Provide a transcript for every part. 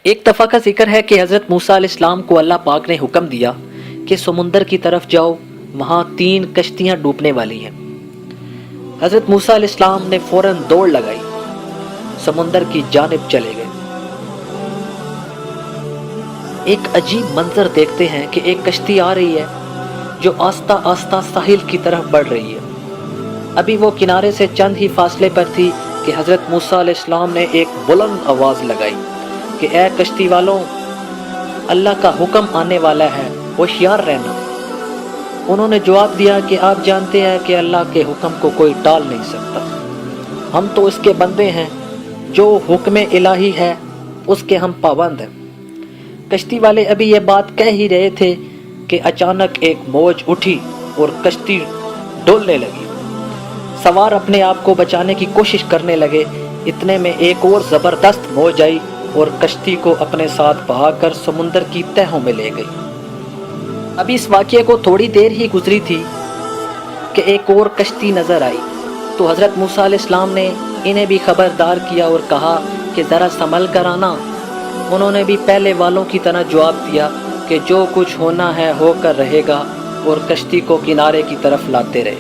एक दफ़ा का जिक्र है कि हज़रत मूसा अलैहिस्सलाम को अल्लाह पाक ने हुक्म दिया कि समुंदर की तरफ जाओ, वहाँ 3 कश्तियाँ डूबने वाली हैं। हज़रत मूसा अलैहिस्सलाम ने फौरन दौड़ लगाई, समुंदर की जानिब चले गए। एक अजीब मंजर देखते हैं कि एक कश्ती आ रही है जो आस्ता आस्ता साहिल की तरफ बढ़ रही है। अभी वो किनारे से चंद ही फासले पर थी कि हज़रत मूसा अलैहिस्सलाम ने एक बुलंद आवाज़ लगाई कि ए कश्ती वालों, अल्लाह का हुक्म आने वाला है, होशियार रहना। उन्होंने जवाब दिया कि आप जानते हैं कि अल्लाह के हुक्म को कोई टाल नहीं सकता, हम तो इसके बंदे हैं, जो हुक्म इलाही है उसके हम पाबंद हैं। कश्ती वाले अभी ये बात कह ही रहे थे कि अचानक एक मौज उठी और कश्ती डोलने लगी। सवार अपने आप को बचाने की कोशिश करने लगे। इतने में एक और ज़बरदस्त मौज आई और कश्ती को अपने साथ बहाकर समुंदर की तहों में ले गई। अभी इस वाक़ये को थोड़ी देर ही गुजरी थी कि एक और कश्ती नज़र आई, तो हज़रत मूसा अलैहिस्सलाम ने इन्हें भी खबरदार किया और कहा कि ज़रा संभल कर आना। उन्होंने भी पहले वालों की तरह जवाब दिया कि जो कुछ होना है होकर रहेगा, और कश्ती को किनारे की तरफ लाते रहे,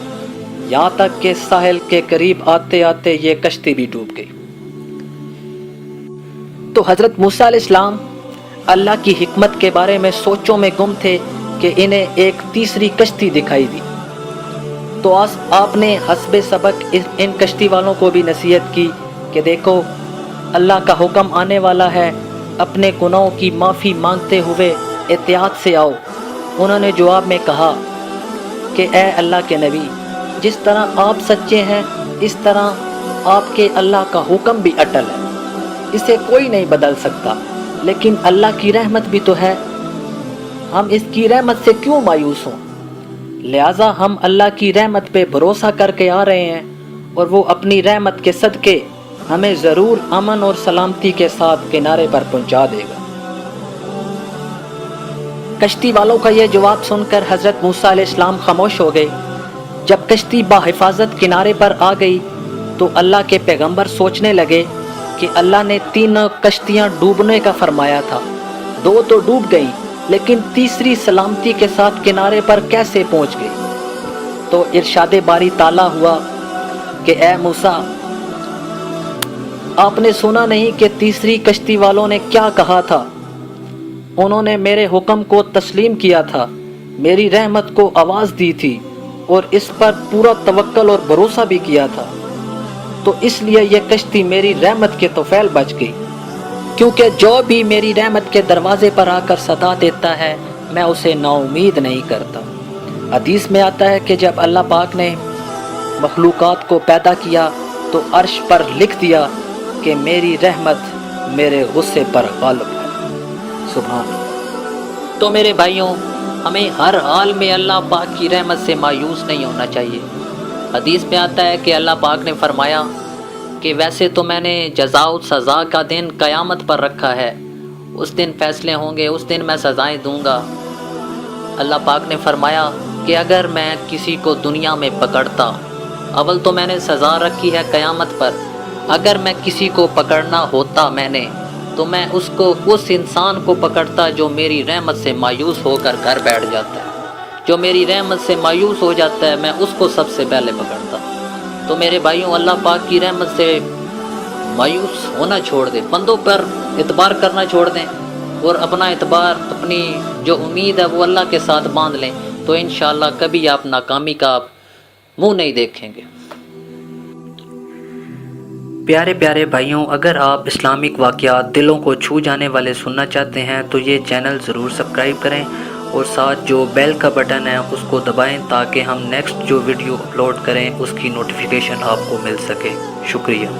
यहाँ तक कि साहिल के करीब आते आते ये कश्ती भी डूब गई। तो हज़रत मूसा अलैहिस्सलाम अल्लाह की हिकमत के बारे में सोचों में गुम थे कि इन्हें एक तीसरी कश्ती दिखाई दी। तो आपने हस्बे सबक इन कश्ती वालों को भी नसीहत की कि देखो, अल्लाह का हुक्म आने वाला है, अपने गुनाहों की माफ़ी मांगते हुए एहतियात से आओ। उन्होंने जवाब में कहा कि ए अल्लाह के नबी, जिस तरह आप सच्चे हैं, इस तरह आपके अल्लाह का हुक्म भी अटल है, इसे कोई नहीं बदल सकता। लेकिन अल्लाह की रहमत भी तो है, हम इसकी रहमत से क्यों मायूस हों? लिहाजा हम अल्लाह की रहमत पे भरोसा करके आ रहे हैं, और वो अपनी रहमत के सदके हमें ज़रूर अमन और सलामती के साथ किनारे पर पहुंचा देगा। कश्ती वालों का यह जवाब सुनकर हज़रत मूसा अलैहिस्सलाम खामोश हो गए। जब कश्ती बाहिफाजत किनारे पर आ गई तो अल्लाह के पैगंबर सोचने लगे कि अल्लाह ने 3 कश्तियाँ डूबने का फरमाया था, 2 तो डूब गई, लेकिन तीसरी सलामती के साथ किनारे पर कैसे पहुंच गई? तो इरशादे बारी ताला हुआ कि ए मूसा, आपने सुना नहीं कि तीसरी कश्ती वालों ने क्या कहा था? उन्होंने मेरे हुक्म को तस्लीम किया था, मेरी रहमत को आवाज़ दी थी और इस पर पूरा तवक्कल और भरोसा भी किया था। तो इसलिए यह कश्ती मेरी रहमत के तोफैल बच गई, क्योंकि जो भी मेरी रहमत के दरवाजे पर आकर सदा देता है, मैं उसे नाउमीद नहीं करता। हदीस में आता है कि जब अल्लाह पाक ने मखलूक़ात को पैदा किया तो अर्श पर लिख दिया कि मेरी रहमत मेरे गुस्से पर गालिब है। सुभान अल्लाह। तो मेरे भाइयों, हमें हर हाल में अल्लाह पाक की रहमत से मायूस नहीं होना चाहिए। हदीस में आता है कि अल्लाह पाक ने फरमाया कि वैसे तो मैंने जज़ाउ सज़ा का दिन क़यामत पर रखा है, उस दिन फ़ैसले होंगे, उस दिन मैं सज़ाएं दूंगा। अल्लाह पाक ने फरमाया कि अगर मैं किसी को दुनिया में पकड़ता, अव्वल तो मैंने सज़ा रखी है क़यामत पर, अगर मैं किसी को पकड़ना होता मैंने, तो मैं उसको, उस इंसान को पकड़ता जो मेरी रहमत से मायूस होकर घर बैठ जाता है। जो मेरी रहमत से मायूस हो जाता है, मैं उसको सबसे पहले पकड़ता। तो मेरे भाइयों, अल्लाह पाक की रहमत से मायूस होना छोड़ दें, बंदों पर इतबार करना छोड़ दें और अपना इतबार, अपनी जो उम्मीद है वो अल्लाह के साथ बांध लें, तो इंशाअल्लाह कभी आप नाकामी का मुँह नहीं देखेंगे। प्यारे प्यारे भाइयों, अगर आप इस्लामिक वाक़यात दिलों को छू जाने वाले सुनना चाहते हैं तो ये चैनल ज़रूर सब्सक्राइब करें और साथ जो बेल का बटन है उसको दबाएं, ताकि हम नेक्स्ट जो वीडियो अपलोड करें उसकी नोटिफिकेशन आपको मिल सके। शुक्रिया।